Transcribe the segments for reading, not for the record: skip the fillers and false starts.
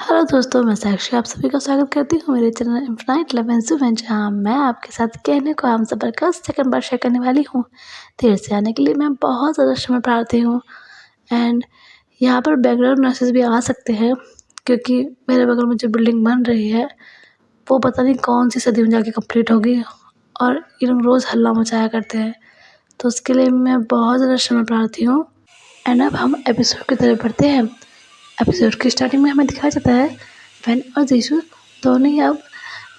Hello दोस्तों, मैं साक्षी आप सभी का स्वागत करती हूँ मेरे चैनल इन्फिनाइट लव एंड जुवेन, जहाँ मैं आपके साथ कहने को हम सफ़र का सेकंड बार शेयर करने वाली हूँ। देर से आने के लिए मैं बहुत ज़्यादा क्षमा प्रार्थी हूँ। एंड यहाँ पर बैकग्राउंड नॉइसेस भी आ सकते हैं क्योंकि मेरे बगल में जो बिल्डिंग बन रही है वो पता नहीं कौन सी सदी में जाके कंप्लीट होगी और ये लोग रोज़ हल्ला मचाया करते हैं, तो उसके लिए मैं बहुत ज़्यादा क्षमा प्रार्थी हूँ। एंड अब हम एपिसोड की तरफ बढ़ते हैं। एपिसोड की स्टार्टिंग में हमें दिखाया जाता है वैन और जीशु दोनों ही अब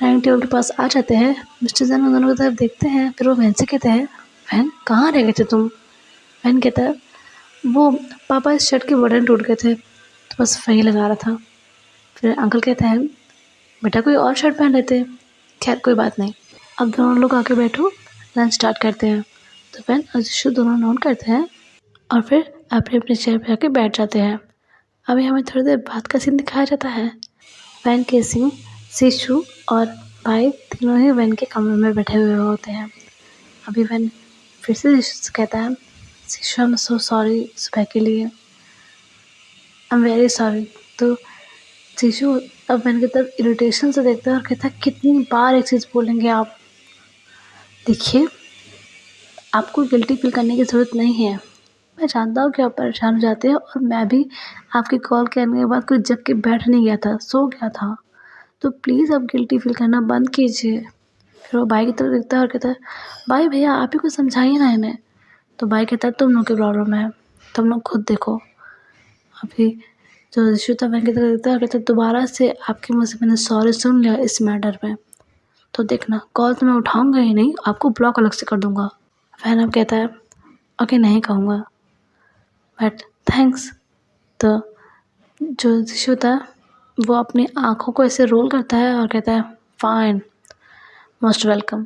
डाइनिंग टेबल के पास आ जाते हैं। मिस्टर जैन उन दोनों की तरफ देखते हैं, फिर वो वैन से कहते हैं, वैन कहाँ रह गए थे तुम? वैन कहता है, वो पापा इस शर्ट के बटन टूट गए थे तो बस वही लगा रहा था। फिर अंकल कहता है, बेटा कोई और शर्ट पहन लेते। खैर कोई बात नहीं, अब दोनों लोग आके बैठो, लंच स्टार्ट करते हैं। तो वैन और जीशु दोनों नोट करते हैं और फिर अपने अपने चेयर पर आके बैठ जाते हैं। अभी हमें थोड़ी देर बाद का सीन दिखाया जाता है। वैन केसिंग, जीशु और भाई तीनों ही वैन के कमरे में बैठे हुए होते हैं। अभी वैन फिर से जीशु से कहता है, जीशु आई एम सो सॉरी सुबह के लिए, आई एम वेरी सॉरी। तो जीशु अब वैन की तरफ इरिटेशन से देखता है और कहता है, कितनी बार एक चीज़ बोलेंगे आप? देखिए, आपको गिल्टी फील करने की ज़रूरत नहीं है। मैं जानता हूँ कि आप परेशान हो जाते हैं और मैं भी आपकी कॉल करने के बाद कोई जग के बैठ नहीं गया था, सो गया था। तो प्लीज़ आप गिल्टी फील करना बंद कीजिए। फिर वो भाई की तरफ देखता है और कहता है, भाई भैया आप ही कुछ समझाइए ना इन्हें। तो भाई कहता है, तुम लोग की प्रॉब्लम है, तुम लोग खुद देखो। अभी जो ऋषि था वह की तरफ देखता है और कहता है, दोबारा से आपके मुँह से मैंने सॉरी सुन लिया इस मैटर में, तो देखना कॉल तो मैं उठाऊँगा ही नहीं, आपको ब्लॉक अलग से कर दूँगा। फैन अब कहता है, ओके नहीं कहूँगा बट थैंक्स। तो जो ऋषि था वो अपनी आँखों को ऐसे रोल करता है और कहता है, फाइन, मोस्ट वेलकम।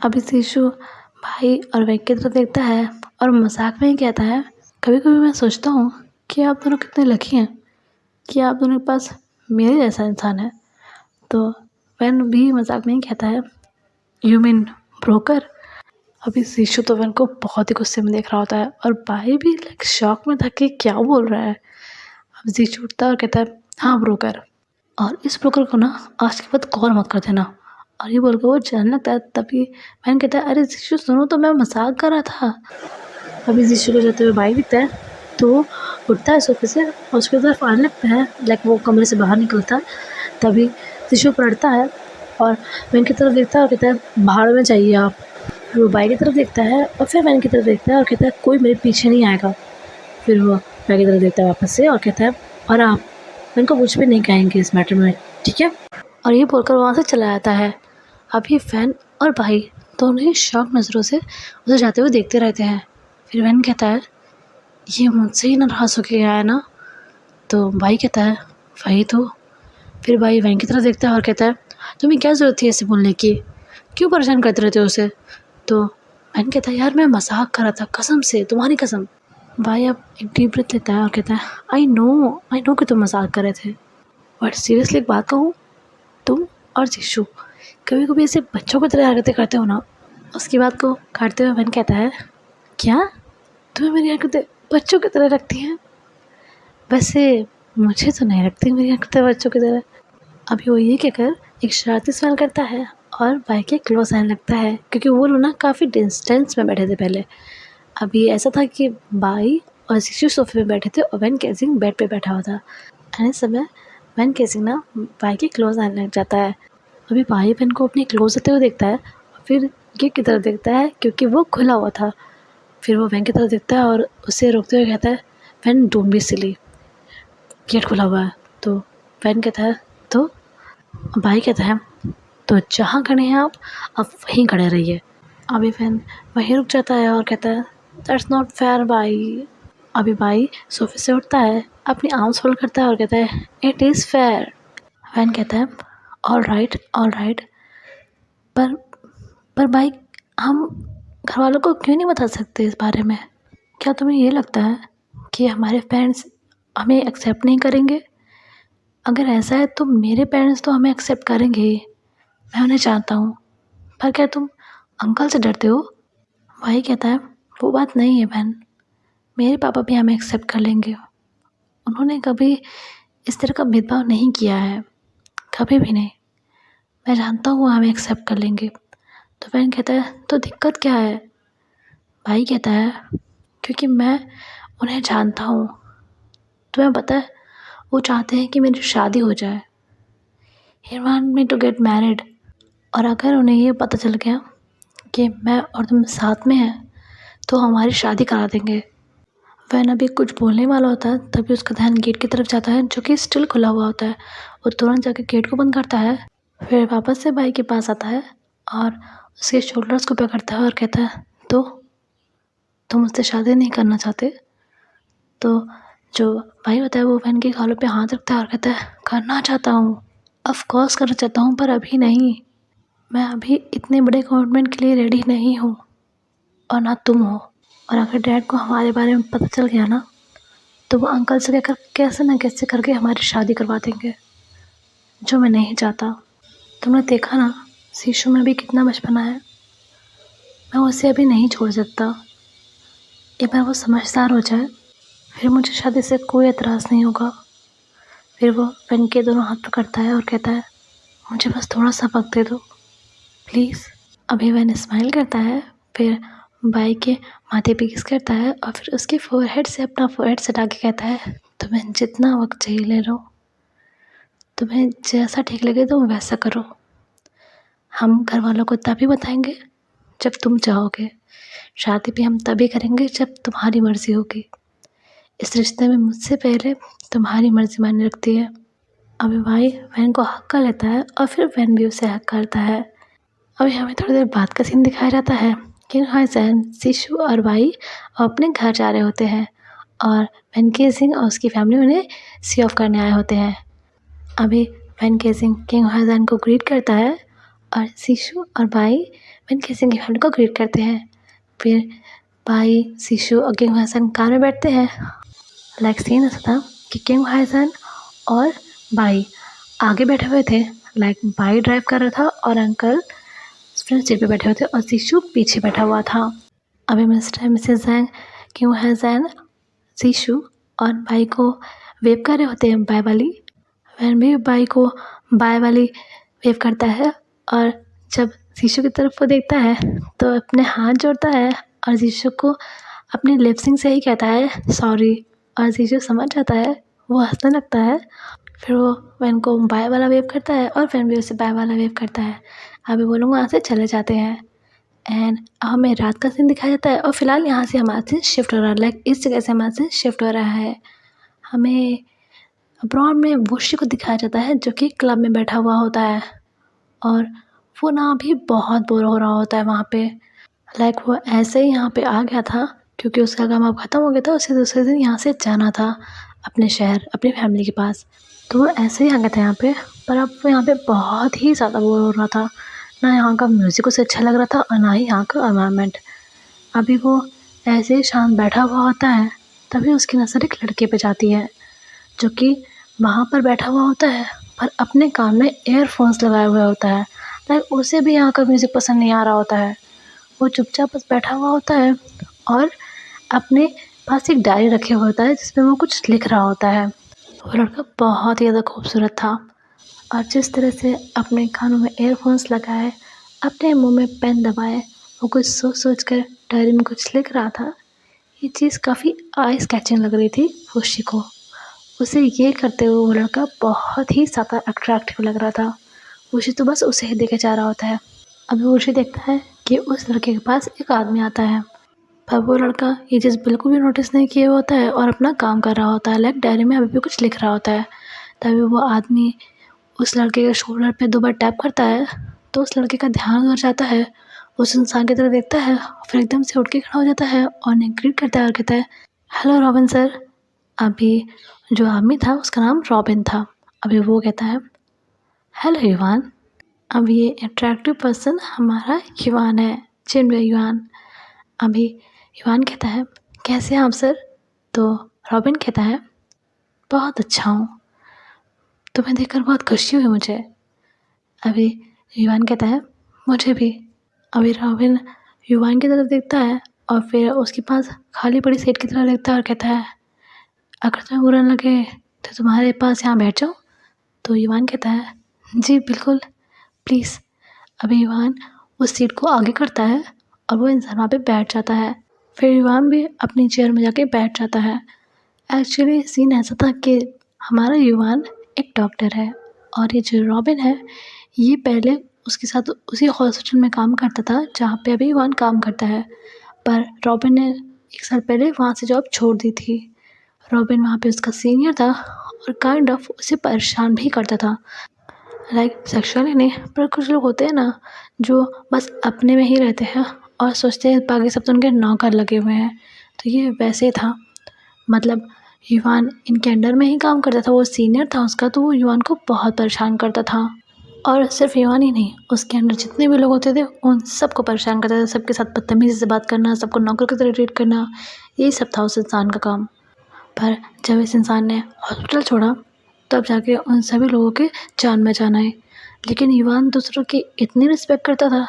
अभी जीशु भाई और वैक की तरफ देखता है और मजाक में ही कहता है, कभी कभी मैं सोचता हूँ कि आप दोनों कितने लकी हैं कि आप दोनों के पास मेरे जैसा इंसान है। तो वैन भी मजाक में ही कहता है, यू मीन ब्रोकर? अभी जीशु तो वैन को बहुत ही गुस्से में देख रहा होता है और भाई भी लाइक शॉक में था कि क्या बोल रहा है। अब जीशु उठता है और कहता है, हाँ ब्रोकर, और इस ब्रोकर को ना आज के बाद कॉल मत कर देना। और ये बोलकर वो जाने लगता है। तभी मैंने कहता है, अरे जीशु सुनो, तो मैं मजाक कर रहा था। अभी जीशु को जाते हुए भाई दिखता है तो उठता है सोफे से और उसकी तरफ आने लगता है, लाइक वो कमरे से बाहर निकलता है। तभी जीशु पलटता है और मैन की तरफ देखता है और कहता है, भाड़ में जाइए आप। फिर वो भाई की तरफ देखता है और फिर मैन की तरफ देखता है और कहता है, कोई मेरे पीछे नहीं आएगा। फिर वो मैं की तरफ देखता है वापस से और कहता है, और आप मैन को कुछ भी नहीं कहेंगे इस मैटर में, ठीक है? और ये बोलकर वहाँ से चला जाता है। अभी वैन और भाई दोनों ही शौक नज़रों से उसे जाते हुए देखते रहते हैं। फिर वैन कहता है, ये मुझसे ही नाराज़ होके गया है ना? तो भाई कहता है, वही तो। फिर भाई वैन की तरफ देखता है और कहता है, तुम्हें क्या ज़रूरत थी ऐसे बोलने की, क्यों परेशान करते रहते हो उसे? तो वैन कहता है, यार मैं मजाक कर रहा था, कसम से, तुम्हारी कसम। भाई अब एक डीप ब्रेथ लेता है और कहता है, आई नो कि तुम मजाक कर रहे थे, बट सीरियसली एक बात कहूँ, तुम और जीशु कभी कभी ऐसे बच्चों की तरह हरकतें करते हो ना। उसकी बात को काटते हुए वैन कहता है, क्या तुम्हें मेरी हरकतें बच्चों की तरह लगती हैं? वैसे मुझे तो नहीं लगती मेरी हरकतें बच्चों की तरह। अभी वो ये कहकर एक शरारती सवाल करता है और भाई के क्लोज आने लगता है क्योंकि वो लोग ना काफ़ी डिस्टेंस में बैठे थे पहले। अभी ऐसा था कि भाई और जीशु सोफे पे बैठे थे और वैन केसिंग बेड पे बैठा हुआ था। इस समय वैन केसिंग ना भाई के क्लोज आने लग जाता है। अभी भाई वैन को अपने क्लोज होते हुए देखता है और फिर गेट की तरफ देखता है क्योंकि वो खुला हुआ था। फिर वो वैन की तरफ देखता है और उसे रोकते हुए कहता है, वैन डोंट बी सिली, गेट खुला हुआ है। तो वैन कहता है, तो भाई कहता है, तो जहाँ खड़े हैं आप वहीं खड़े रहिए। अभी वैन वहीं रुक जाता है और कहता है, दैट्स नॉट फेयर भाई। अभी भाई सोफे से उठता है, अपनी आर्म्स फोल्ड करता है और कहता है, इट इज़ फेयर। वैन कहता है, ऑल राइट, पर भाई हम घर वालों को क्यों नहीं बता सकते इस बारे में? क्या तुम्हें ये लगता है कि हमारे पेरेंट्स हमें एक्सेप्ट नहीं करेंगे? अगर ऐसा है तो मेरे पेरेंट्स तो हमें एक्सेप्ट करेंगे ही, मैं उन्हें जानता हूँ। पर क्या तुम अंकल से डरते हो? भाई कहता है, वो बात नहीं है बहन, मेरे पापा भी हमें एक्सेप्ट कर लेंगे। उन्होंने कभी इस तरह का भेदभाव नहीं किया है, कभी भी नहीं। मैं जानता हूँ वो हमें एक्सेप्ट कर लेंगे। तो बहन कहता है तो दिक्कत क्या है? भाई कहता है क्योंकि मैं उन्हें जानता हूँ। तुम्हें पता है वो चाहते हैं कि मेरी शादी हो जाए। He want me to get married. और अगर उन्हें ये पता चल गया कि मैं और तुम साथ में हैं तो हमारी शादी करा देंगे। वह अभी कुछ बोलने वाला होता है तभी उसका ध्यान गेट की तरफ जाता है जो कि स्टिल खुला हुआ होता है। वो तुरंत जाकर गेट को बंद करता है, फिर वापस से भाई के पास आता है और उसके शोल्डर्स को पकड़ता है और कहता है तो तुम मुझसे शादी नहीं करना चाहते? तो जो भाई होता है वो बहन के गालों पे हाथ रखता है और कहता है करना चाहता हूँ, ऑफ कोर्स करना चाहता हूँ, पर अभी नहीं। मैं अभी इतने बड़े कमिटमेंट के लिए रेडी नहीं हूँ और ना तुम हो। और अगर डैड को हमारे बारे में पता चल गया ना तो वो अंकल से कहकर कैसे न कैसे करके हमारी शादी करवा देंगे, जो मैं नहीं चाहता। तुमने देखा ना शीशु में भी कितना बचपना है। मैं उसे अभी नहीं छोड़ सकता। एक बार वो समझदार हो जाए फिर मुझे शादी से कोई एतराज़ नहीं होगा। फिर वो पेन के दोनों हाथ पकड़ता है और कहता है मुझे बस थोड़ा सा वक्त दे दो प्लीज़। अभी वैन स्माइल करता है, फिर बाई के माथे पे किस करता है और फिर उसके फोरहेड से अपना फोरहेड सटा के कहता है तुम्हें जितना वक्त चाहिए ले लो, तुम्हें जैसा ठीक लगे तुम वैसा करो। हम घर वालों को तभी बताएंगे जब तुम चाहोगे। शादी भी हम तभी करेंगे जब तुम्हारी मर्ज़ी होगी। इस रिश्ते में मुझसे पहले तुम्हारी मर्ज़ी मायने रखती है। अभी भाई वैन को हक कर लेता है और फिर वैन भी उसे हक करता है। अभी हमें थोड़ी देर बाद का सीन दिखाया जाता है कि हसन, शिशु और भाई अपने घर जा रहे होते हैं और वैन केसिंग और उसकी फैमिली उन्हें सी ऑफ करने आए होते हैं। अभी वैन केसिंग किंग हसन को ग्रीट करता है और शिशु और भाई वैन केसिंग की फैमिली को ग्रीट करते हैं। फिर भाई, शिशु और किंग हसन कार में बैठते हैं। लाइक सीन ऐसा था कि किंग हसन और भाई आगे बैठे हुए थे, लाइक भाई ड्राइव कर रहा था और अंकल फ्रंट सीट पे बैठे हुए थे और शिशु पीछे बैठा हुआ था। अभी मिस्टर मिसेस जैंग क्यों है जैन शिशु और भाई को वेव कर रहे होते हैं बाय वाली। वैन भी भाई को बाय वाली वेव करता है और जब शिशु की तरफ वो देखता है तो अपने हाथ जोड़ता है और शिशु को अपने लिपसिंग से ही कहता है सॉरी और शिशु समझ जाता है, वो हंसने लगता है। फिर वो वैन को बाय वाला वेव करता है और वैन भी उसे बाय वाला वेव करता है। अभी वो लोग वहाँ से चले जाते हैं एंड हमें रात का सीन दिखाया जाता है और फिलहाल यहाँ से हमारा सीन शिफ्ट हो रहा है, लाइक इस जगह से हमारा सीन शिफ्ट हो रहा है। हमें अब्रॉड में वुशी को दिखाया जाता है जो कि क्लब में बैठा हुआ होता है और वो ना भी बहुत बोर हो रहा होता है वहाँ पे। लाइक वो ऐसे ही यहाँ पे आ गया था क्योंकि उसका काम अब ख़त्म हो गया था, उसे दूसरे दिन यहाँ से जाना था अपने शहर अपनी फैमिली के पास। तो वो ऐसे ही आ गया था यहाँ पे, पर अब वो यहाँ पे बहुत ही ज़्यादा बोर हो रहा था। ना यहाँ का म्यूज़िक उसे अच्छा लग रहा था और ना ही यहाँ का एनवायरनमेंट। अभी वो ऐसे ही शांत बैठा हुआ होता है तभी उसकी नज़र एक लड़के पे जाती है जो कि वहाँ पर बैठा हुआ होता है पर अपने कान में ईयरफोन्स लगाए हुए होता है। लाइक उसे भी यहाँ का म्यूज़िक पसंद नहीं आ रहा होता है। वो चुपचाप बस बैठा हुआ होता है और अपने पास एक डायरी रखे हुआ होता है जिसमें वो कुछ लिख रहा होता है। वो लड़का बहुत ही ज़्यादा खूबसूरत था और जिस तरह से अपने कानों में ईयरफोन्स लगाए, अपने मुंह में पेन दबाए, वो कुछ सोच सोच कर डायरी में कुछ लिख रहा था। ये चीज़ काफ़ी आई स्केचिंग लग रही थी खुशी को। उसे ये करते हुए वो लड़का बहुत ही ज़्यादा अट्रैक्टिव लग रहा था। खुशी तो बस उसे ही देखे जा रहा होता है। अभी खुशी देखता है कि उस लड़के के पास एक आदमी आता है, पर वो लड़का ये चीज़ बिल्कुल भी नोटिस नहीं किए होता है और अपना काम कर रहा होता है, लाइक डायरी में अभी भी कुछ लिख रहा होता है। तभी वो आदमी उस लड़के के शोल्डर पे 2 बार टैप करता है तो उस लड़के का ध्यान उधर जाता है। उस इंसान की तरफ देखता है फिर एकदम से उठ के खड़ा हो जाता है और उन्हें ग्रीट करता है और कहता है हेलो रॉबिन सर। अभी जो आदमी था उसका नाम रॉबिन था। अभी वो कहता है हेलो युवान। अब ये अट्रैक्टिव पर्सन हमारा युवान है, चिन्मय युवान। अभी युवान कहता है कैसे हैं आप सर? तो रॉबिन कहता है बहुत अच्छा हूँ, तुम्हें देखकर बहुत खुशी हुई मुझे। अभी युवान कहता है मुझे भी। अभी रॉबिन युवान की तरफ देखता है और फिर उसके पास खाली पड़ी सीट की तरफ देखता है और कहता है अगर तुम्हें बुरा न लगे तो तुम्हारे पास यहाँ बैठ जाऊँ? तो युवान कहता है, जी बिल्कुल, प्लीज़। अभी युवान उस सीट को आगे करता है और वो इंसान वहाँ पे बैठ जाता है। फिर युवान भी अपनी चेयर में जाके बैठ जाता है। एक्चुअली सीन ऐसा था कि हमारा युवान एक डॉक्टर है और ये जो रॉबिन है, ये पहले उसके साथ उसी हॉस्पिटल में काम करता था जहाँ पे अभी युवान काम करता है। पर रॉबिन ने 1 साल पहले वहाँ से जॉब छोड़ दी थी। रॉबिन वहाँ पे उसका सीनियर था और काइंड ऑफ उसे परेशान भी करता था। लाइक सेक्सुअली नहीं, पर कुछ लोग होते हैं ना जो बस अपने में ही रहते हैं और सोचते हैं बाकी सब तो उनके नौकर लगे हुए हैं। तो ये वैसे था। मतलब युवान इनके अंडर में ही काम करता था, वो सीनियर था उसका, तो वो युवान को बहुत परेशान करता था। और सिर्फ युवान ही नहीं, उसके अंडर जितने भी लोग होते थे उन सबको परेशान करता था। सबके साथ बदतमीज़ी से बात करना, सबको नौकर की तरह ट्रीट करना, यही सब था उस इंसान का काम। पर जब इस इंसान ने हॉस्पिटल छोड़ा तब जाके उन सभी लोगों के जान में जान आई। लेकिन युवान दूसरों की इतनी रिस्पेक्ट करता था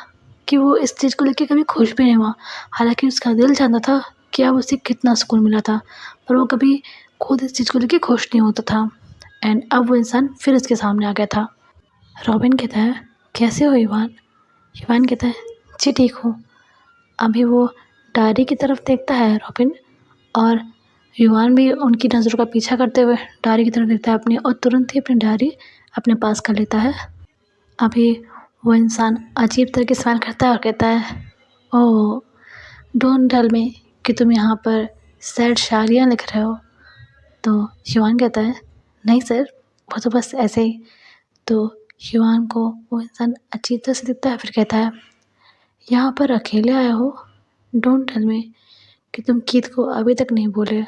कि वो इस चीज़ को लेके कभी खुश भी नहीं हुआ। हालांकि उसका दिल जानता था कि अब उसे कितना सुकून मिला था, पर वो कभी खुद इस चीज़ को लेके खुश नहीं होता था। एंड अब वो इंसान फिर उसके सामने आ गया था। रॉबिन कहता है, कैसे हो युवान? युवान कहता है, जी ठीक हूँ। अभी वो डायरी की तरफ देखता है रॉबिन, और युवान भी उनकी नज़रों का पीछा करते हुए डायरी की तरफ देखता है अपनी, और तुरंत ही अपनी डायरी अपने पास कर लेता है। अभी वो इंसान अजीब तरह की स्माइल करता है और कहता है, ओह डोंट टेल मी कि तुम यहाँ पर सैड शायरियाँ लिख रहे हो। तो युवान कहता है, नहीं सर, वो तो बस ऐसे ही। तो युवान को वो इंसान अजीब तरह से दिखता है, फिर कहता है, यहाँ पर अकेले आए हो? डोंट टेल मी कि तुम कीथ को अभी तक नहीं बोले।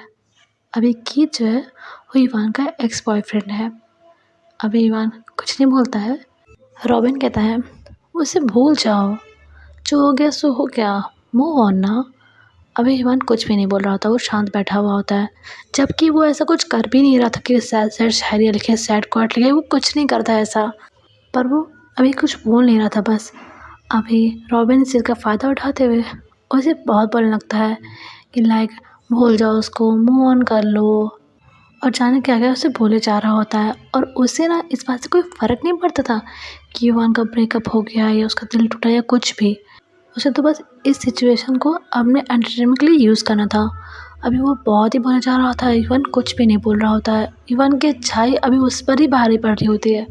अभी कीथ जो है वो युवान का एक्स बॉयफ्रेंड है। अभी युवान कुछ नहीं बोलता है। रॉबिन कहता है, उसे भूल जाओ, जो हो गया सो हो गया, मूव ऑन ना। अभी युवान कुछ भी नहीं बोल रहा होता, वो शांत बैठा हुआ होता है, जबकि वो ऐसा कुछ कर भी नहीं रहा था कि सैड सैड शायरियाँ लिखे, सैड क्वाट लिखे, वो कुछ नहीं करता ऐसा। पर वो अभी कुछ बोल नहीं रहा था। बस अभी रॉबिन इस चीज़ का फ़ायदा उठाते हुए उसे बहुत बोलने लगता है कि लाइक भूल जाओ उसको, मूव ऑन कर लो, और जाने क्या क्या उसे बोले जा रहा होता है। और उसे ना इस बात से कोई फ़र्क नहीं पड़ता था कि युवान का ब्रेकअप हो गया या उसका दिल टूटा या कुछ भी। उसे तो बस इस सिचुएशन को अपने एंटरटेनमेंट के लिए यूज़ करना था। अभी वो बहुत ही बोला जा रहा होता है, युवान कुछ भी नहीं बोल रहा होता है। युवान की अच्छाई अभी उस पर ही भारी पड़ रही होती है।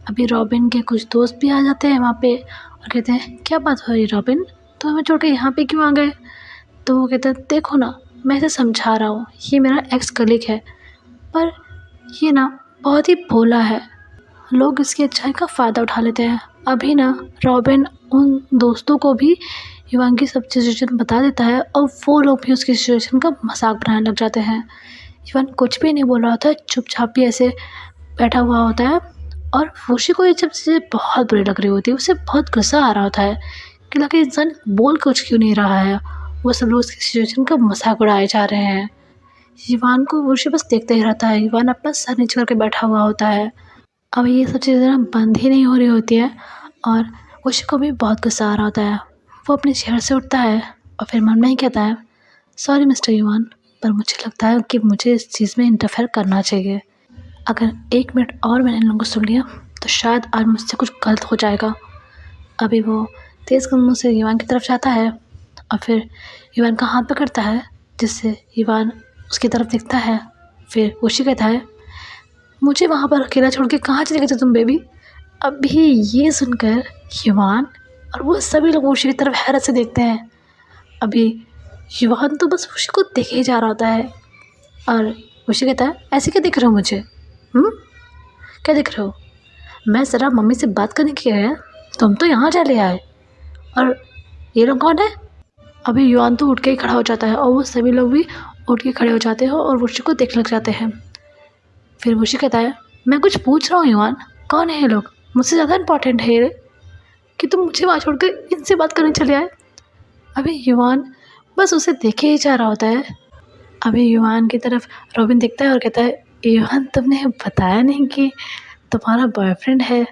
अभी रॉबिन के कुछ दोस्त भी आ जाते हैं वहाँ पे और कहते हैं, क्या बात हो रही रॉबिन, तो हमें छोड़ के यहाँ पे क्यों आ गए? तो वो कहता है, देखो ना, मैं इसे समझा रहा हूँ, ये मेरा एक्स कलीग है, पर ये ना बहुत ही भोला है, लोग इसकी अच्छाई का फ़ायदा उठा लेते हैं। अभी ना रॉबिन उन दोस्तों को भी युवान की सब सिचुएशन बता देता है और वो लोग भी उसकी सिचुएशन का मजाक बनाने लग जाते हैं। युवान कुछ भी नहीं बोल रहा होता है, चुपचाप ही ऐसे बैठा हुआ होता है। और वुशी को ये सब चीज़ें बहुत बुरी लग रही होती है, उसे बहुत गुस्सा आ रहा होता है कि लगे इंसान बोल कुछ क्यों नहीं रहा है, वो सब लोग उसकी सिचुएशन का मजाक उड़ाए जा रहे हैं। युवान को वुशी बस देखते ही रहता है। युवान अपना सर नीचे करके बैठा हुआ होता है। अब ये सब चीज़ें ना बंद ही नहीं हो रही होती है और वुशी को भी बहुत गुस्सा आ रहा होता है। वो अपने चेयर से उठता है और फिर मन में ही कहता है, सॉरी मिस्टर युवान, पर मुझे लगता है कि मुझे इस चीज़ में इंटरफेयर करना चाहिए। अगर 1 मिनट और मैंने इन लोगों को सुन लिया तो शायद आज मुझसे कुछ गलत हो जाएगा। अभी वो तेज़ कदमों से युवान की तरफ जाता है और फिर युवान का हाथ पकड़ता है, जिससे युवान उसकी तरफ देखता है। फिर वुशी कहता है, मुझे वहाँ पर अकेला छोड़ के कहाँ चले गए थे तुम बेबी? अभी ये सुनकर युवान और वो सभी लोग वुशी की तरफ हैरत से देखते हैं। अभी युवान तो बस वुशी को देखे ही जा रहा होता है और वुशी कहता है, ऐसे क्या दिख रहे हो मुझे? क्या दिख रहे हो? मैं ज़रा मम्मी से बात करने के गया, तुम तो यहाँ चले आए, और ये लोग कौन है? अभी युवान तो उठ के ही खड़ा हो जाता है और वो सभी लोग भी उठ के खड़े हो जाते हैं और वुशी को देखने लग जाते हैं। फिर वुशी कहता है, मैं कुछ पूछ रहा हूँ युवान, कौन है ये लोग? मुझसे ज़्यादा इम्पोर्टेंट है ये कि तुम मुझे वहाँ छोड़कर इनसे बात करने चले आए? अभी युवान बस उसे देखे ही जा रहा होता है। अभी युवान की तरफ रॉबिन देखता है और कहता है, युवान तुमने बताया नहीं कि तुम्हारा बॉयफ्रेंड है?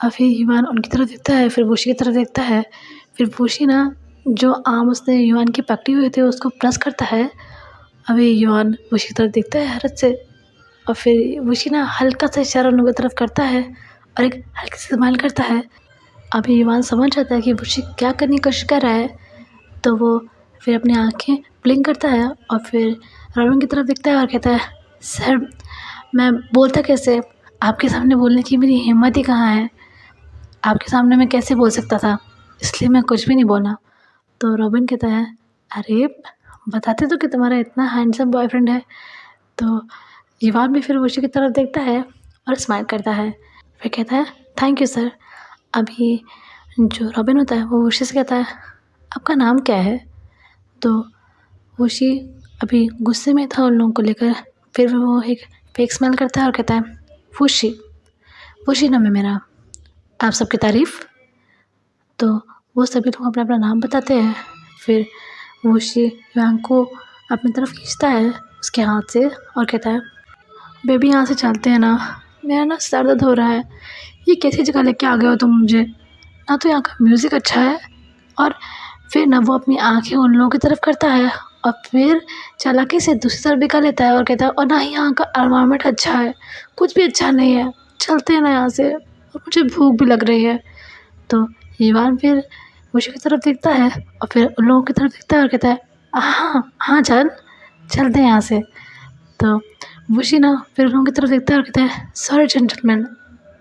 अभी युवान उनकी तरफ देखता है, फिर वुशी की तरफ देखता है। फिर वुशी ना जो आम उसने युवान की पकड़ी हुई थी उसको प्रेस करता है। अभी युवान वुशी की तरफ देखता है हैरत से और फिर वुशी ना हल्का सा इशारा उन लोगों की तरफ करता है और एक हल्की सी स्माइल करता है। अभी युवान समझ जाता है कि वुशी क्या करने की कोशिश कर रहा है, तो वो फिर अपनी आँखें ब्लिंक करता है और फिर रॉबिन की तरफ देखता है और कहता है, सर मैं बोलता कैसे, आपके सामने बोलने की मेरी हिम्मत ही कहाँ है, आपके सामने मैं कैसे बोल सकता था, इसलिए मैं कुछ भी नहीं बोला। तो रॉबिन कहता है, अरे बताते तो कि तुम्हारा इतना हैंडसम बॉयफ्रेंड है। तो युवान भी फिर वुशी की तरफ देखता है और स्माइल करता है, फिर कहता है, थैंक यू सर। अभी जो रॉबिन होता है वो वुशी से कहता है, आपका नाम क्या है? तो वुशी अभी गुस्से में था उन लोगों को लेकर, फिर वो एक फेक स्माइल करता है और कहता है, वुशी, वुशी नाम है मेरा, आप सबकी तारीफ़। तो वो सभी लोग अपना अपना नाम बताते हैं। फिर वुशी युवान को अपनी तरफ खींचता है उसके हाथ से और कहता है, बेबी यहाँ से चलते हैं ना, मेरा ना सर दर्द हो रहा है, ये कैसी जगह लेके आ गए हो तुम मुझे, ना तो यहाँ का म्यूज़िक अच्छा है, और फिर ना वो अपनी आँखें उन लोगों की तरफ करता है और फिर चालाकी से दूसरी तरफ भी कर लेता है और कहता है, और ना ही यहाँ का एनवायरनमेंट अच्छा है, कुछ भी अच्छा नहीं है, चलते हैं ना यहाँ से, और मुझे भूख भी लग रही है। तो युवान फिर वुशी की तरफ देखता है और फिर उन लोगों की तरफ देखता है और कहता है, हाँ हाँ चलते हैं यहाँ से। तो वुशी ना फिर उन लोगों की तरफ देखता है और कहता है, सॉरी जेंटलमैन,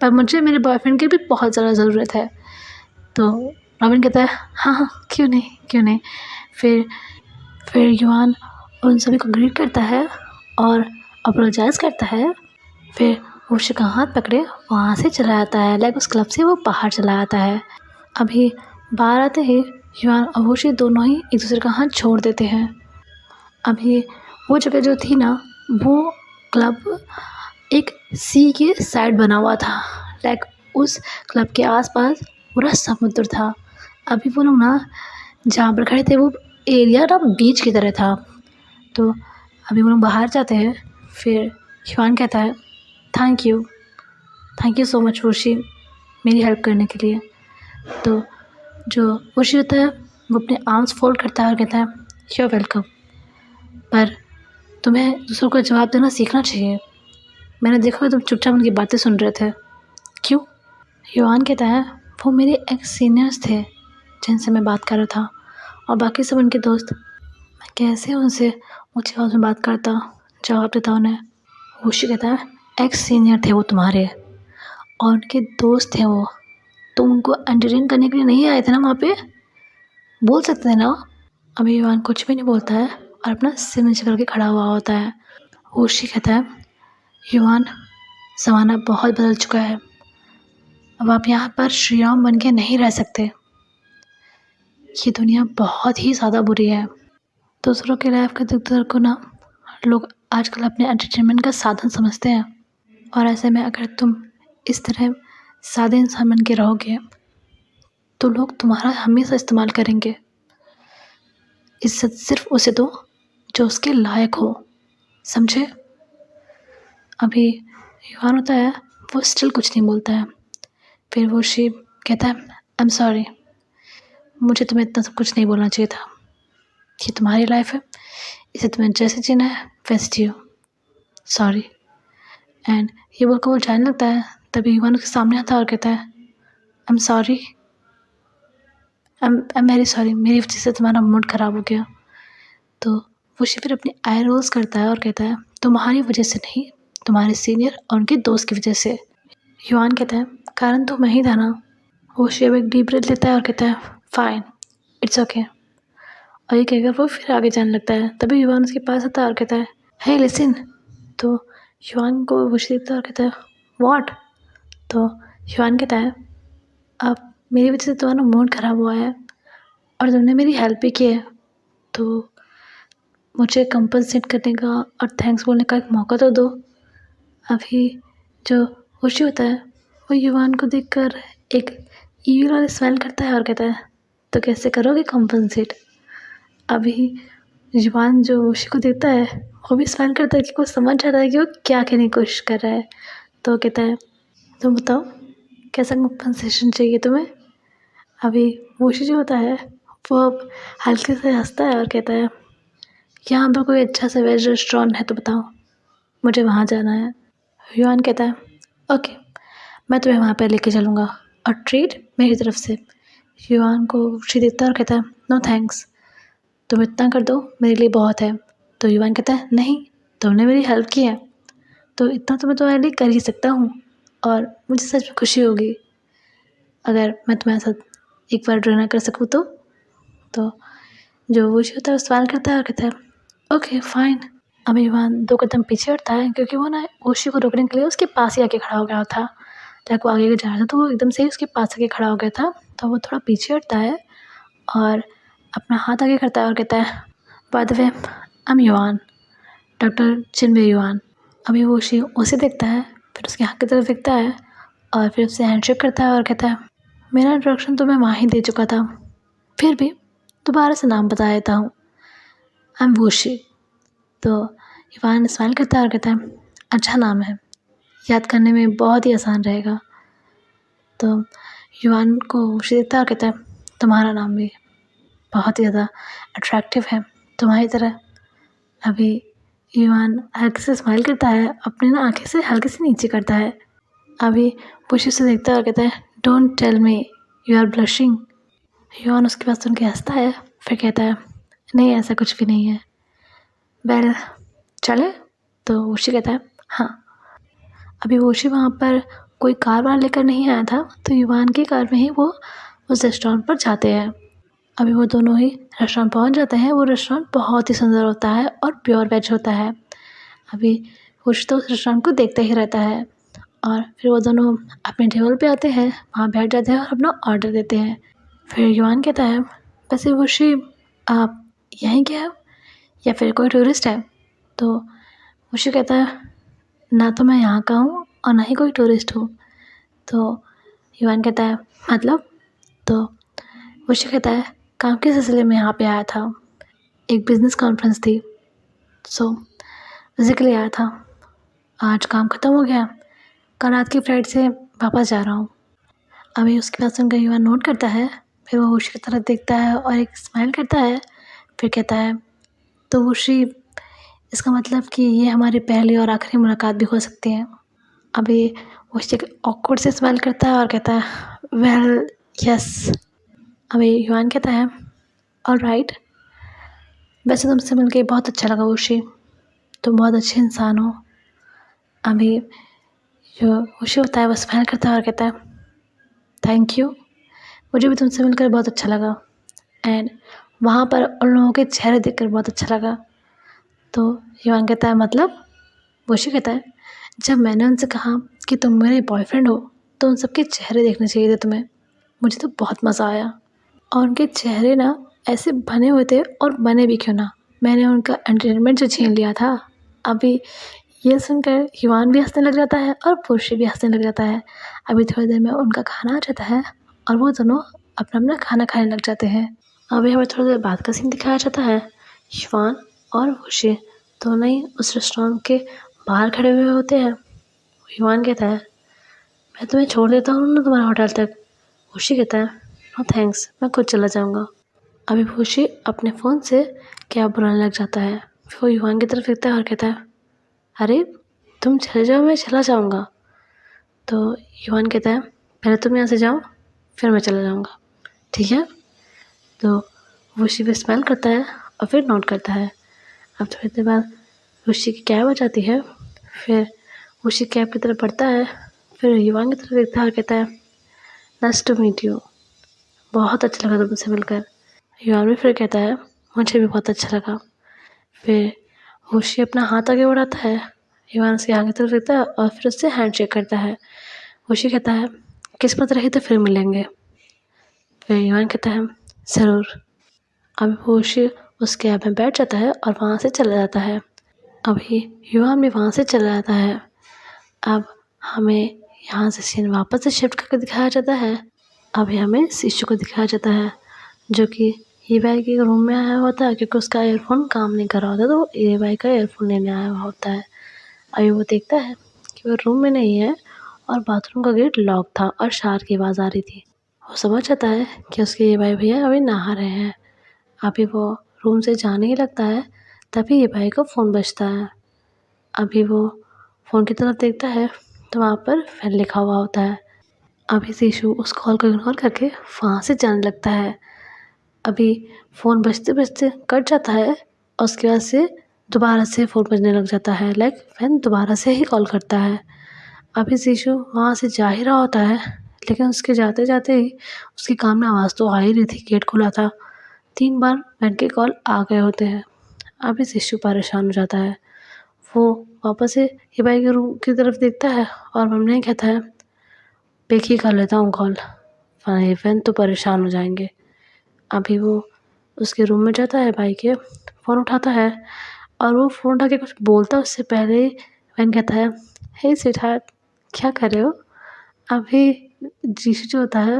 पर मुझे मेरे बॉयफ्रेंड की भी बहुत ज़्यादा ज़रूरत है। तो रॉबिन कहता है, हाँ हाँ क्यों नहीं। फिर युवान उन सभी को ग्रीट करता है और अपोलोजाइज़ करता है। फिर वुशी का हाथ पकड़े वहाँ से चला आता है, लाइक उस क्लब से वो बाहर चला आता है। अभी बाहर आते ही युवान और वुशी दोनों ही एक दूसरे का हाथ छोड़ देते हैं। अभी वो जगह जो थी ना, वो क्लब एक सी के साइड बना हुआ था, लाइक उस क्लब के आसपास पूरा समुद्र था। अभी वो लोग ना जहाँ पर खड़े थे वो एरिया ना बीच की तरह था। तो अभी वो लोग बाहर जाते हैं। फिर युवान कहता है, थैंक यू सो मच वुशी, मेरी हेल्प करने के लिए। तो जो वुशी होता है वो अपने आर्म्स फोल्ड करता है और कहता है, यू आर वेलकम, पर तुम्हें दूसरों को जवाब देना सीखना चाहिए, मैंने देखा तुम चुपचाप उनकी बातें सुन रहे थे, क्यों? युवान कहता है, वो मेरे एक्स सीनियर्स थे जिनसे मैं बात कर रहा था, और बाकी सब उनके दोस्त, मैं कैसे उनसे ऊँची आवाज़ में बात करता, जवाब देता उन्हें। वुशी कहता है, एक्स सीनियर थे वो तुम्हारे और उनके दोस्त थे वो, तुम उनको एंटरटेन करने के लिए नहीं आए थे ना वहाँ पे, बोल सकते थे ना। अभी युवान कुछ भी नहीं बोलता है और अपना सिर नीचे करके खड़ा हुआ होता है। वुशी कहता है, युवान, ज़माना बहुत बदल चुका है, अब आप यहाँ पर श्रीराम बन के नहीं रह सकते, ये दुनिया बहुत ही ज़्यादा बुरी है। दूसरों की लाइफ के दुख दर्द को ना लोग आजकल अपने एंटरटेनमेंट का साधन समझते हैं, और ऐसे में अगर तुम इस तरह सादे इंसान बन के रहोगे तो लोग तुम्हारा हमेशा इस्तेमाल करेंगे। इज़्ज़त सिर्फ उसे दो जो उसके लायक हो, समझे? अभी युवान होता है वो स्टिल कुछ नहीं बोलता है। फिर वो शिव कहता है, आई एम सॉरी, मुझे तुम्हें इतना सब कुछ नहीं बोलना चाहिए था, ये तुम्हारी लाइफ है, इसे तुम्हें जैसे जीना है वैसे जियो, सॉरी। एंड ये बोलकर वो जाने लगता है, तभी युवान उसके सामने आता है और कहता है, I am sorry, I am very sorry, मेरी वजह से तुम्हारा मूड ख़राब हो गया। तो वो फिर अपनी आई रोल्स करता है और कहता है, तुम्हारी वजह से नहीं, तुम्हारे सीनियर और उनके दोस्त की वजह से। युवान कहता है, कारण तो मैं ही था ना। वो शिव एक डीप ब्रेथ लेता है और कहता है, फाइन, इट्स ओके। और ये कहकर वो फिर आगे जाने लगता है। तभी युवान उसके पास आता है और कहता है, हे लिसन। तो युवान को वो देखता है और कहता है, व्हाट? तो युवान कहता है, अब मेरी वजह से तुम्हारा मूड ख़राब हुआ है और तुमने मेरी हेल्प भी की है, तो मुझे कंपनसेट करने का और थैंक्स बोलने का एक मौका तो दो। अभी जो वुशी होता है वो युवान को देखकर एक ईविल वाली स्माइल करता है और कहता है, तो कैसे करोगे कंपनसेट? अभी युवान जो वुशी को देखता है वो भी स्माइल करता है कि वो समझ जाता है कि वो क्या कहने की कोशिश कर रहा है। तो कहता है, तुम बताओ कैसा कंपनसेशन चाहिए तुम्हें? अभी वुशी जो होता है वो अब हल्के से हंसता है और कहता है, यहाँ पर कोई अच्छा सा वेज रेस्टोरेंट है तो बताओ, मुझे वहाँ जाना है। युवान कहता है ओके, मैं तुम्हें वहाँ पर लेके चलूँगा और ट्रीट मेरी तरफ से। युवान को शी देखता है और कहता है नो थैंक्स, तुम इतना कर दो मेरे लिए बहुत है। तो युवान कहता है नहीं, तुमने मेरी हेल्प की है तो इतना तो मैं तुम्हारे लिए कर ही सकता हूँ, और मुझे सच में खुशी होगी अगर मैं तुम्हारे साथ एक बार डिनर कर सकूँ तो जो वो होता है वो सवाल करता है और कहता है ओके फाइन। अब युवान 2 कदम पीछे हटता है क्योंकि वो ना ओशी को रोकने के लिए उसके पास ही आके खड़ा हो गया था। जब वो आगे जा रहा था तो वो एकदम से ही उसके पास आके खड़ा हो गया था, तो वो थोड़ा पीछे हटता है और अपना हाथ आगे करता है और कहता है by the way I am युवान, डॉक्टर चिन्मय युवान। अभी वो ओशी उसे देखता है, फिर उसके हाथ की तरफ देखता है और फिर उससे हैंडशेक करता है और कहता है मेरा इंट्रोडक्शन तो मैं वहाँ ही दे चुका था, फिर भी दोबारा से नाम बता देता हूँ, आई एम वोशी। तो युवान स्माइल करता है और कहता है अच्छा नाम है, याद करने में बहुत ही आसान रहेगा। तो युवान को वोशी देखता है और कहता है तुम्हारा नाम भी बहुत ही ज़्यादा अट्रैक्टिव है, तुम्हारी तरह। अभी युवान हल्के से स्माइल करता है, अपनी ना आँखें से हल्के से नीचे करता है। अभी वोशी उसे देखता है और कहता है don't tell me you are blushing. Yuvan उसकी बात सुन के हंसता है, फिर कहता है नहीं ऐसा कुछ भी नहीं है। वेल चले? तो वोशी कहता है हाँ। अभी वोशी वहाँ पर कोई कार वार लेकर नहीं आया था, तो युवान की कार में ही वो उस रेस्टोरेंट पर जाते हैं। अभी वो दोनों ही रेस्टोरेंट पहुँच जाते हैं। वो रेस्टोरेंट बहुत ही सुंदर होता है और प्योर वेज होता है। अभी वोशी तो उस रेस्टोरेंट को देखते ही रहता है और फिर वो दोनों अपने टेबल पे आते हैं, वहाँ बैठ जाते हैं और अपना ऑर्डर देते हैं। फिर युवान कहता है वैसे वोशी आप यहीं के हो या फिर कोई टूरिस्ट है? तो वोशी कहता है ना तो मैं यहाँ का हूँ और ना ही कोई टूरिस्ट हूँ। तो युवान कहता है मतलब? तो वोशी कहता है काम के सिलसिले में यहाँ पे आया था, एक बिज़नेस कॉन्फ्रेंस थी, सो फिज़िकली आया था। आज काम ख़त्म हो गया, कल रात की फ़्लाइट से वापस जा रहा हूँ। अभी उसकी बात सुनकर युवान नोट करता है, फिर वो वोशी की तरफ देखता है और एक स्माइल करता है, फिर कहता है तो वोशी इसका मतलब कि ये हमारी पहली और आखिरी मुलाकात भी हो सकती है। अभी वोशी ऑकवर्ड से स्माइल करता है और कहता है वेल यस। अभी युवान कहता है ऑलराइट, वैसे तुमसे मिलके बहुत अच्छा लगा वोशी, तुम बहुत अच्छे इंसान हो। अभी जो वोशी होता है वो स्माइल करता है और कहता है थैंक यू, मुझे भी तुमसे मिलकर बहुत अच्छा लगा एंड वहाँ पर उन लोगों के चेहरे देखकर बहुत अच्छा लगा। तो युवान कहता है मतलब? वोशी कहता है जब मैंने उनसे कहा कि तुम मेरे बॉयफ्रेंड हो तो उन सबके चेहरे देखने चाहिए थे तुम्हें, मुझे तो बहुत मज़ा आया। और उनके चेहरे ना ऐसे बने हुए थे, और बने भी क्यों ना, मैंने उनका एंटरटेनमेंट जो छीन लिया था। अभी ये सुनकर युवान भी हंसने लग जाता है और वोशी भी हंसने लग जाता है। अभी थोड़ी देर में उनका खाना आ जाता है और वो दोनों अपना अपना खाना खाने लग जाते हैं। अभी हमें थोड़ी देर बाद का सीन दिखाया जाता है। युवान और वोशी दोनों ही उस रेस्टोरेंट के बाहर खड़े हुए होते हैं। युवान कहता है मैं तुम्हें छोड़ देता हूँ ना तुम्हारे होटल तक। वोशी कहता है नो थैंक्स, मैं खुद चला जाऊँगा। अभी वोशी अपने फ़ोन से कैब बुलाने लग जाता है। फिर वो युवान की तरफ देखता है और कहता है अरे तुम चले जाओ, मैं चला जाऊँगा। तो युवान कहता है पहले तुम यहाँ से जाओ फिर मैं चला जाऊँगा, ठीक है? तो वोशी भी स्माइल करता है और फिर नोट करता है। अब थोड़ी देर बाद वोशी की कैब आ जाती है। फिर वोशी कैब की तरफ बढ़ता है, फिर युवान की तरफ देखता है और कहता है नाइस टू मीट यू, बहुत अच्छा लगा तुमसे मिलकर। युवान भी फिर कहता है मुझे भी बहुत अच्छा लगा। फिर वोशी अपना हाथ आगे बढ़ाता है, युवान उसके आगे तरफ देखता है और फिर उससे हैंडशेक करता है। वोशी कहता है किस्मत रही तो फिर मिलेंगे। फिर युवान कहता है ज़रूर। अभी वोशी उस कैब में बैठ जाता है और वहाँ से चला जाता है। अभी युवान भी वहाँ से चला जाता है। अब हमें यहाँ से सीन वापस से शिफ्ट करके दिखाया जाता है। अभी हमें शिशु को दिखाया जाता है जो कि ये भाई के रूम में आया होता है क्योंकि उसका ईयरफोन काम नहीं कर रहा होता, तो ये भाई का ईयरफोन लेने आया हुआ होता है। अभी वो देखता है कि वो रूम में नहीं है और बाथरूम का गेट लॉक था और शावर की आवाज़ आ रही थी। वो समझ जाता है कि उसके ये भाई भैया अभी नहा रहे हैं। अभी वो रूम से जाने ही लगता है, तभी ये भाई को फ़ोन बजता है। अभी वो फ़ोन की तरफ देखता है तो वहाँ पर फैन लिखा हुआ होता है। अभी जीशु उस कॉल को इग्नोर करके वहाँ से जाने लगता है। अभी फ़ोन बजते-बजते कट जाता है और उसके बाद से दोबारा से फ़ोन बजने लग जाता है, लाइक फैन दोबारा से ही कॉल करता है। अभी जीशु वहाँ से जा ही रहा होता है, लेकिन उसके जाते-जाते ही उसके कान में आवाज़ तो आ ही रही थी, गेट खुला था। 3 बार फैन के कॉल आ गए होते हैं। अभी जीशु परेशान हो जाता है। वो वापस से हिबाई के रूम की तरफ देखता है और मम्मी कहता है, पिक ही कर लेता हूँ कॉल, फैन तो परेशान हो जाएँगे। अभी वो उसके रूम में जाता है, भाई के फ़ोन उठाता है और वो फ़ोन उठा के कुछ बोलता है उससे पहले ही वैन कहता है, हे स्वीटहार्ट, क्या कर रहे हो? अभी जीशु जो होता है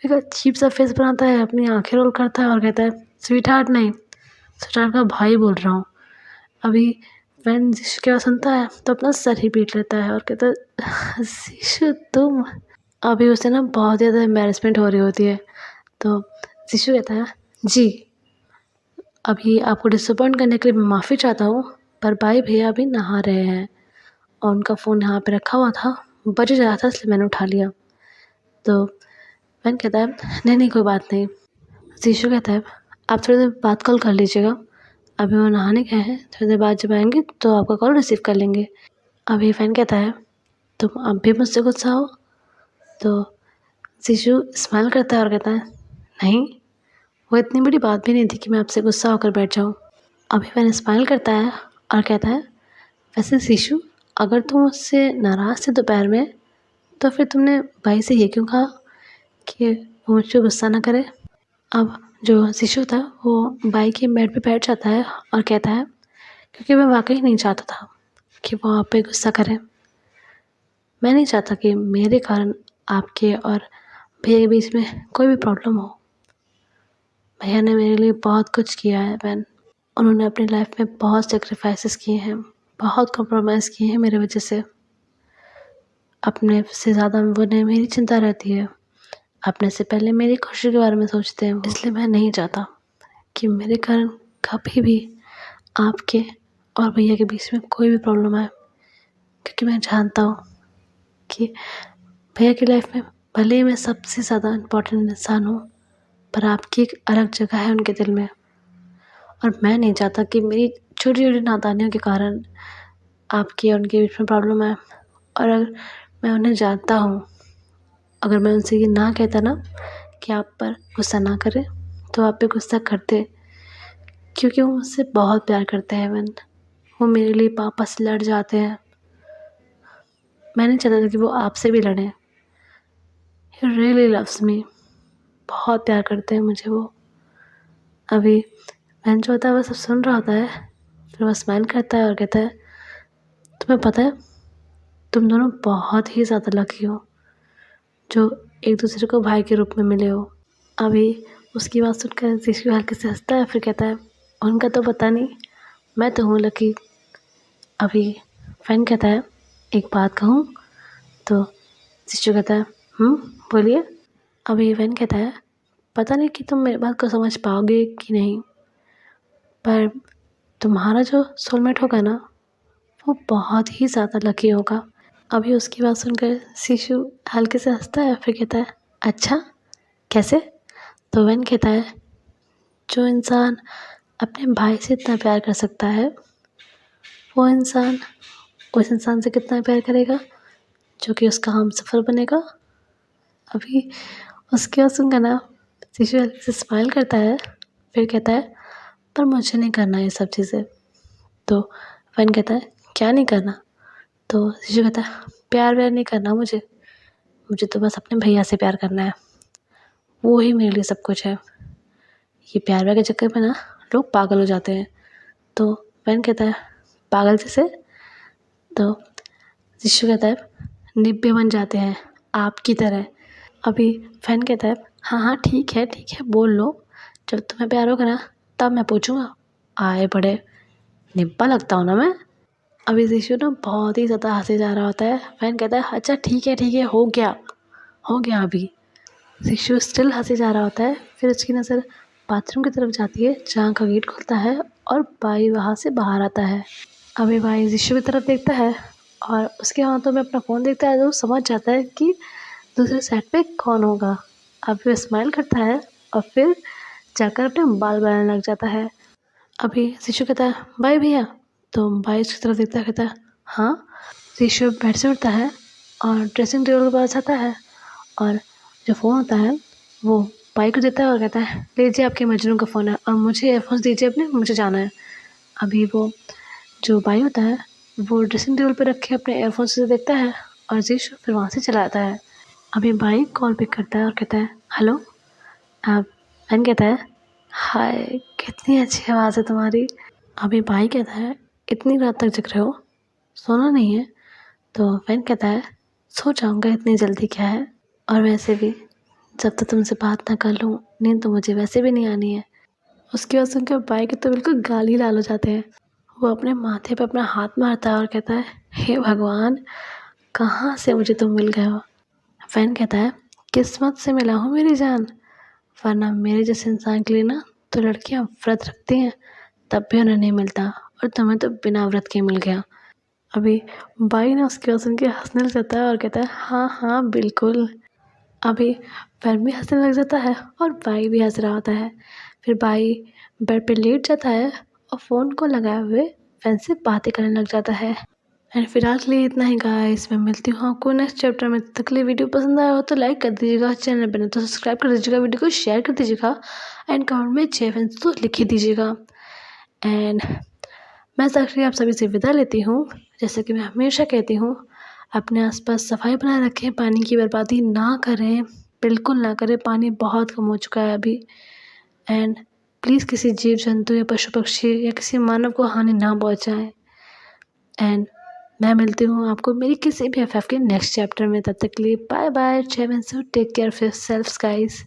एक अजीब सा फेस बनाता है, अपनी आँखें रोल करता है और कहता है, स्वीटहार्ट नहीं, स्वीटहार्ट का भाई बोल रहा हूँ। अभी वैन जीशु की बात सुनता है तो अपना सर ही पीट लेता है और कहता है, जीशु तुम। अभी उसे ना बहुत ज़्यादा एम्बैरेसमेंट हो रही होती है, तो जीशु कहता है, जी, अभी आपको डिसअपॉइंट करने के लिए मैं माफ़ी चाहता हूँ, पर भाई भैया अभी नहा रहे हैं और उनका फ़ोन यहाँ पे रखा हुआ था, बज रहा था इसलिए मैंने उठा लिया। तो वैन कहता है, नहीं नहीं कोई बात नहीं। जीशु कहता है, आप थोड़ी देर बाद कॉल कर लीजिएगा, अभी वो नहाने गए हैं, थोड़ी देर बाद जब आएँगे तो आपका कॉल रिसीव कर लेंगे। अभी वैन कहता है, तुम अब भी मुझसे गुस्सा हो? तो जीशु स्माइल करता है और कहता है, नहीं, वो इतनी बड़ी बात भी नहीं थी कि मैं आपसे गुस्सा होकर बैठ जाऊँ। अभी वैन स्माइल करता है और कहता है, वैसे जीशु, अगर तुम मुझसे नाराज़ थे दोपहर में, तो फिर तुमने भाई से ये क्यों कहा कि वो मुझ पे गुस्सा ना करे? अब जो जीशु था वो भाई के बेड पे बैठ जाता है और कहता है, क्योंकि मैं वाक़ई नहीं चाहता था कि वो आप पे गुस्सा करे। मैं नहीं चाहता कि मेरे कारण आपके और भैया के बीच में कोई भी प्रॉब्लम हो। भैया ने मेरे लिए बहुत कुछ किया है वैन। उन्होंने अपनी लाइफ में बहुत सैक्रिफाइसेस किए हैं, बहुत कॉम्प्रोमाइज़ किए हैं मेरे वजह से। अपने से ज़्यादा उन्हें मेरी चिंता रहती है। अपने से पहले मेरी खुशी के बारे में सोचते हैं वो। इसलिए मैं नहीं चाहता कि मेरे कारण कभी भी आपके और भैया के बीच में कोई भी प्रॉब्लम आए, क्योंकि मैं जानता हूँ कि भैया की लाइफ में भले ही मैं सबसे ज़्यादा इम्पोर्टेंट इंसान हूँ, पर आपकी एक अलग जगह है उनके दिल में। और मैं नहीं चाहता कि मेरी छोटी-छोटी नादानियों के कारण आपके और उनके बीच में प्रॉब्लम आए। और अगर मैं उन्हें जानता हूँ, अगर मैं उनसे ये ना कहता ना कि आप पर गुस्सा ना करें, तो आप पे गुस्सा करते, क्योंकि वो मुझसे बहुत प्यार करते हैं इवन। वो मेरे लिए पापा से लड़ जाते हैं। मैं नहीं चाहता था कि वो आपसे भी लड़ें। ही रियली लव्स मी, बहुत प्यार करते हैं मुझे वो। अभी मैंने जो होता है वो सब सुन रहा होता है, फिर वो स्माइल करता है और कहता है, तुम्हें पता है, तुम दोनों बहुत ही ज़्यादा लकी हो जो एक दूसरे को भाई के रूप में मिले हो। अभी उसकी बात सुनकर जीशु हल्के से हंसता है, फिर कहता है, उनका तो पता नहीं, मैं तो हूँ लकी। अभी फैन कहता है, एक बात कहूँ? तो जीशु कहता है, बोलिए। अभी फैन कहता है, पता नहीं कि तुम मेरी बात को समझ पाओगे कि नहीं, पर तुम्हारा जो सोलमेट होगा ना, वो बहुत ही ज़्यादा लकी होगा। अभी उसकी बात सुनकर जीशु हल्के से हंसता है, फिर कहता है, अच्छा, कैसे? तो वैन कहता है, जो इंसान अपने भाई से इतना प्यार कर सकता है, वो इंसान उस इंसान से कितना प्यार करेगा जो कि उसका हमसफ़र बनेगा। अभी उसकी बात सुनकर ना जीशु हल्के से स्माइल करता है, फिर कहता है, पर मुझे नहीं करना ये सब चीज़ें। तो वैन कहता है, क्या नहीं करना? तो जीशु कहता है, प्यार व्यार नहीं करना मुझे, मुझे तो बस अपने भैया से प्यार करना है, वो ही मेरे लिए सब कुछ है। ये प्यार व्यार के चक्कर में ना लोग पागल हो जाते हैं। तो वैन कहता है, पागल जैसे? तो जीशु कहता है, निब्बे बन जाते हैं आपकी तरह। अभी फैन कहता है, हाँ हाँ ठीक है, बोल लो, जब तुम्हें प्यार होगा ना तब मैं पूछूंगा, आए बड़े निब्बा लगता हूँ ना मैं। अभी जीशु ना बहुत ही ज़्यादा हंसे जा रहा होता है। फैन कहता है, अच्छा ठीक है, हो गया अभी। जीशु स्टिल हंसे जा रहा होता है, फिर उसकी नज़र बाथरूम की तरफ जाती है जहाँ का गेट खुलता है और भाई वहाँ से बाहर आता है। अभी भाई जीशु की तरफ देखता है और उसके हाथों में अपना फ़ोन देखता है तो वो समझ जाता है कि दूसरे साइड पे कौन होगा। अब वो स्माइल करता है और फिर जाकर अपने बाल बनाने लग जाता है। अभी शीशु कहता है बाय भैया, तो भाई उसकी तरफ देखता है कहता है हाँ। शीशु बेड से उठता है और ड्रेसिंग टेबल के पास आता है और जो फ़ोन होता है वो भाई को देता है और कहता है लीजिए आपके मजनू का फ़ोन है और मुझे एयरफोन्स दीजिए अपने, मुझे जाना है। अभी वो जो भाई होता है वो ड्रेसिंग टेबल पे रखे अपने एयरफोन्स से देखता है और शीशु फिर वहाँ से चला आता है। अभी भाई कॉल पिक करता है और कहता है हेलो। आप बहन कहता है हाय कितनी अच्छी आवाज़ है तुम्हारी। अभी भाई कहता है इतनी रात तक जग रहे हो, सोना नहीं है? तो बहन कहता है सो जाऊँगा, इतनी जल्दी क्या है, और वैसे भी जब तक तुमसे बात ना कर लूँ नींद तो मुझे वैसे भी नहीं आनी है। उसकी बात सुनकर भाई के तो बिल्कुल गाल ही लाल हो जाते हैं। वो अपने माथे पे अपना हाथ मारता है और कहता है हे भगवान, कहाँ से मुझे तुम मिल गए हो। फैन कहता है किस्मत से मिला हूँ मेरी जान, वरना मेरे जैसे इंसान के लिए ना तो लड़कियां व्रत रखती हैं तब भी उन्हें नहीं मिलता, और तुम्हें तो बिना व्रत के मिल गया। अभी बाई ने उसकी बात सुन के हंसने लग जाता है और कहता है हाँ हाँ बिल्कुल। अभी फैन भी हंसने लग जाता है और बाई भी हंस रहा होता है। फिर बाई बेड पे लेट जाता है और फ़ोन को लगाए हुए फैन से बातें करने लग जाता है। एंड फिलहाल के लिए इतना ही गाइस, मैं मिलती हूँ आपको नेक्स्ट चैप्टर में। तब तक के लिए वीडियो पसंद आया हो तो लाइक कर दीजिएगा, चैनल पर तो सब्सक्राइब कर दीजिएगा, वीडियो को शेयर कर दीजिएगा एंड कमेंट में जय हिंद तो लिख ही दीजिएगा। एंड मैं साक्षी आप सभी से विदा लेती हूँ। जैसे कि मैं हमेशा कहती हूँ, अपने आसपास सफाई बनाए रखें, पानी की बर्बादी ना करें, बिल्कुल ना करें, पानी बहुत कम हो चुका है अभी। एंड प्लीज़ किसी जीव जंतु या पशु पक्षी या किसी मानव को हानि ना पहुँचाएं। एंड मैं मिलती हूँ आपको मेरी किसी भी एफएफ के नेक्स्ट चैप्टर में। तब तक के लिए बाय बाय, जय Hind, take care of yourselves guys.